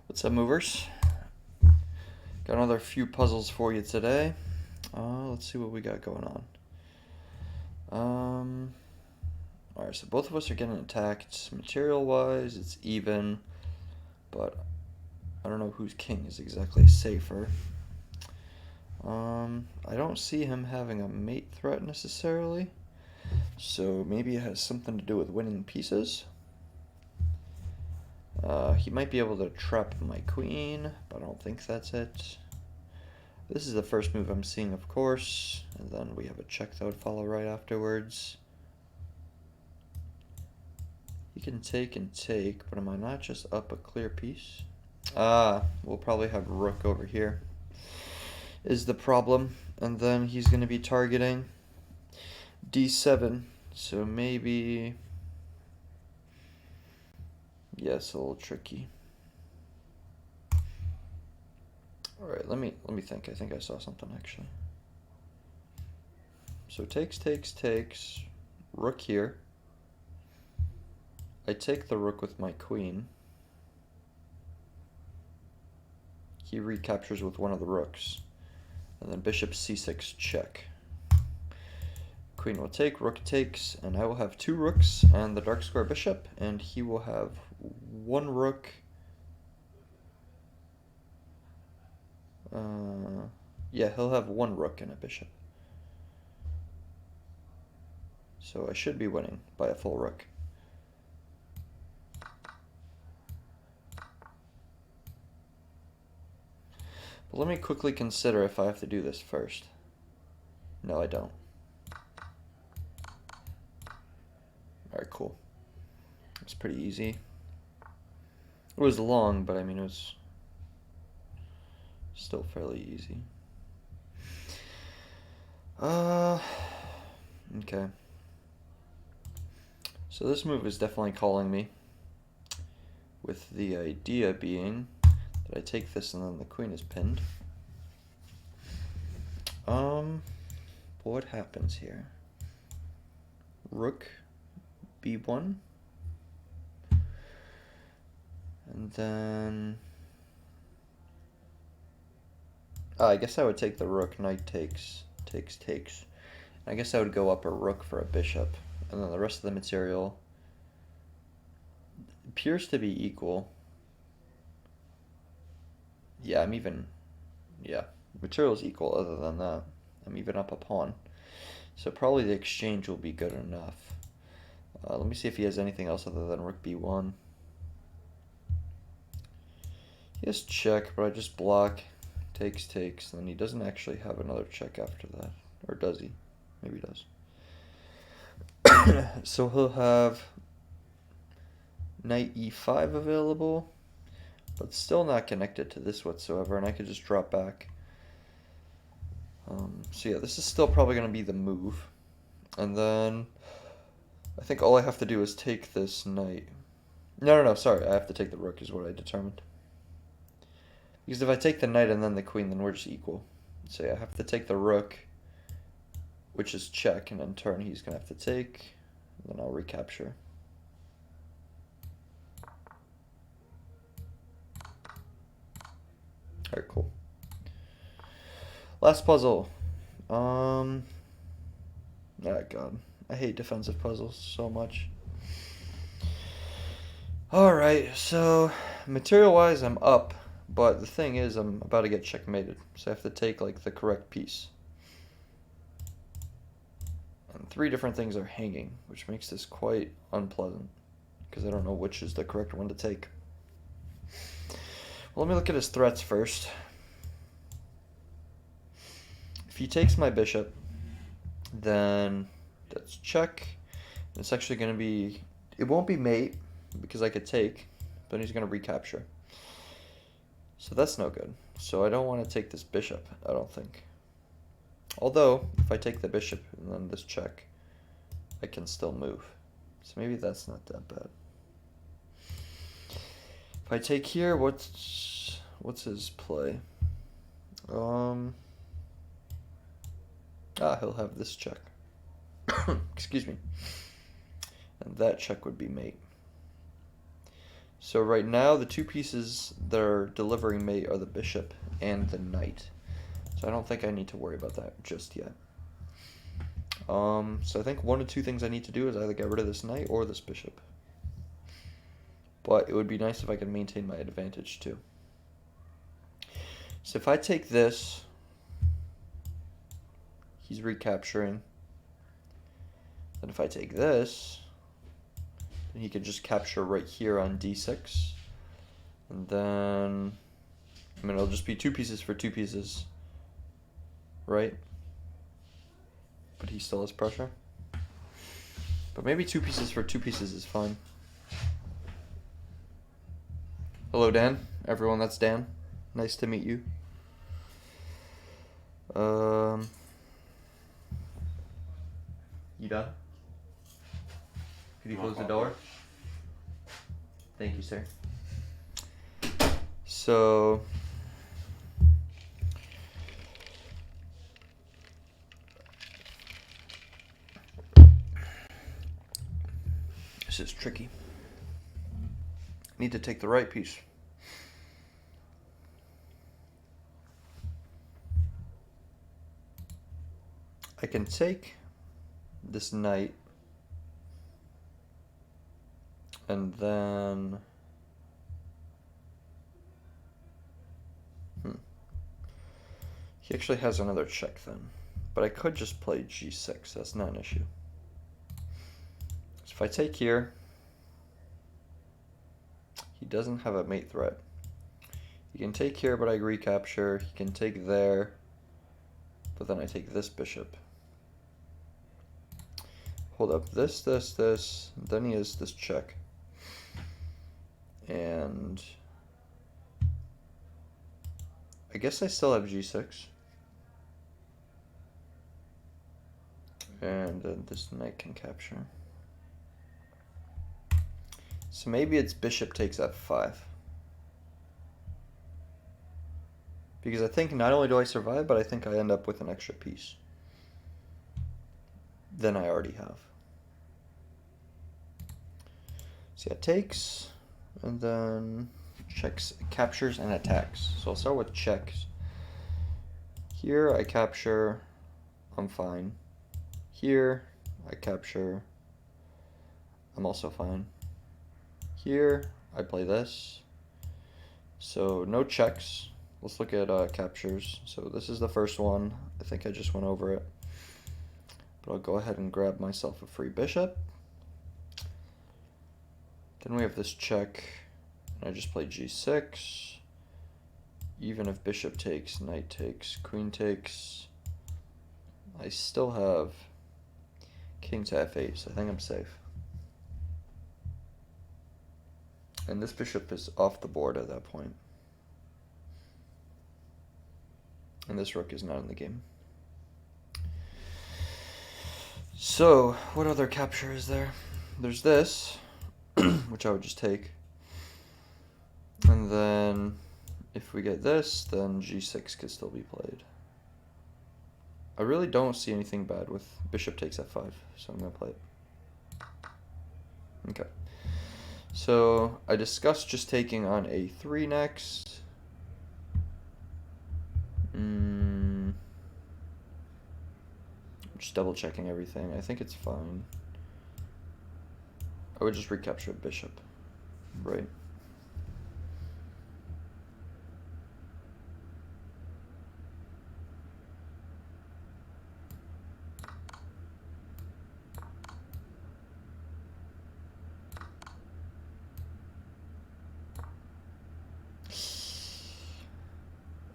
What's up, movers? Got another few puzzles for you today. Let's see what we got going on. Alright, so both of us are getting attacked. Material-wise, it's even, but I don't know whose king is exactly safer. I don't see him having a mate threat necessarily, so maybe it has something to do with winning pieces. He might be able to trap my queen, but I don't think that's it. This is the first move I'm seeing, of course, and then we have a check that would follow right afterwards. He can take and take, but am I not just up a clear piece? We'll probably have rook over here is the problem, and then he's going to be targeting d7, so maybe... Yes, a little tricky. Alright, let me think. I think I saw something, actually. So takes, rook here. I take the rook with my queen. He recaptures with one of the rooks. And then bishop c6 check. Queen will take, rook takes, and I will have two rooks and the dark square bishop, and he will have one rook. Yeah, he'll have one rook and a bishop. So I should be winning by a full rook. But let me quickly consider if I have to do this first. No, I don't. Alright, cool. It's pretty easy. It was long, but I mean, it was still fairly easy. Okay. So this move is definitely calling me, with the idea being that I take this and then the queen is pinned. What happens here? Rook b1, and then I guess I would take the rook. Knight takes. I guess I would go up a rook for a bishop, and then the rest of the material appears to be equal. Yeah, I'm even. Yeah, material is equal. Other than that, I'm even up a pawn. So probably the exchange will be good enough. Let me see if he has anything else other than rook b1. He has check, but I just block. Takes, and then he doesn't actually have another check after that. Or does he? Maybe he does. So he'll have knight e5 available, but still not connected to this whatsoever, and I could just drop back. So yeah, this is still probably going to be the move. And then I think all I have to do is take this knight. No, sorry, I have to take the rook is what I determined. Because if I take the knight and then the queen, then we're just equal. So yeah, I have to take the rook, which is check, and in turn he's going to have to take, and then I'll recapture. Alright, cool. Last puzzle. Oh god, I hate defensive puzzles so much. Alright, so material-wise I'm up, but the thing is I'm about to get checkmated, so I have to take like the correct piece. And three different things are hanging, which makes this quite unpleasant, because I don't know which is the correct one to take. Well, let me look at his threats first. If he takes my bishop, then that's check. It's actually going to be... It won't be mate, because I could take, but he's going to recapture. So that's no good. So I don't want to take this bishop, I don't think. Although, if I take the bishop and then this check, I can still move. So maybe that's not that bad. If I take here, what's his play? He'll have this check. Excuse me. And that check would be mate. So right now, the two pieces that are delivering mate are the bishop and the knight. So I don't think I need to worry about that just yet. So I think one of two things I need to do is either get rid of this knight or this bishop. But it would be nice if I could maintain my advantage too. So if I take this, he's recapturing. Then if I take this, then he could just capture right here on d6. And then, I mean, it'll just be two pieces for two pieces, right? But he still has pressure. But maybe two pieces for two pieces is fine. Hello, Dan. Everyone, that's Dan. Nice to meet you. You done? Could you close the door? Thank you, sir. So, this is tricky. I need to take the right piece. I can take this knight and then he actually has another check then, but I could just play g6. That's not an issue. So if I take here, he doesn't have a mate threat. He can take here, but I recapture. He can take there, but then I take this bishop. Hold up, this, then he has this check. And I guess I still have g6. And then this knight can capture. So maybe it's bishop takes f5. Because I think not only do I survive, but I think I end up with an extra piece than I already have. So yeah, takes, and then checks, captures, and attacks. So I'll start with checks. Here I capture, I'm fine. Here I capture, I'm also fine. Here I play this. So no checks. Let's look at captures. So this is the first one. I think I just went over it. But I'll go ahead and grab myself a free bishop. Then we have this check. And I just play g6. Even if bishop takes, knight takes, queen takes, I still have king to f8, so I think I'm safe. And this bishop is off the board at that point. And this rook is not in the game. So, what other capture is there? There's this, which I would just take. And then, if we get this, then g6 could still be played. I really don't see anything bad with bishop takes f5, so I'm going to play it. Okay. So, I discussed just taking on a3 next. Just double checking everything. I think it's fine. I would just recapture a bishop, right?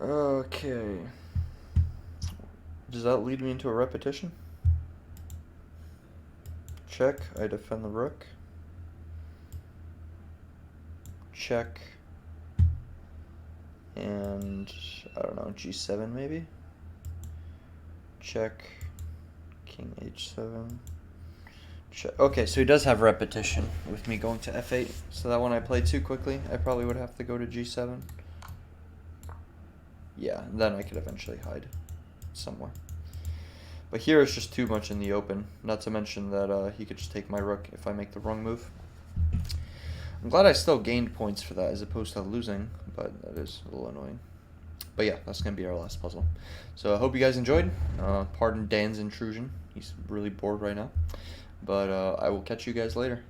Okay. Does that lead me into a repetition? Check, I defend the rook. Check. And, I don't know, g7 maybe? Check. King h7. Check. Okay, so he does have repetition with me going to f8. So that one I played too quickly. I probably would have to go to g7. Yeah, then I could eventually hide somewhere. But here is just too much in the open. Not to mention that he could just take my rook if I make the wrong move. I'm glad I still gained points for that as opposed to losing, but that is a little annoying. But yeah, that's going to be our last puzzle. So I hope you guys enjoyed. Pardon Dan's intrusion. He's really bored right now. But I will catch you guys later.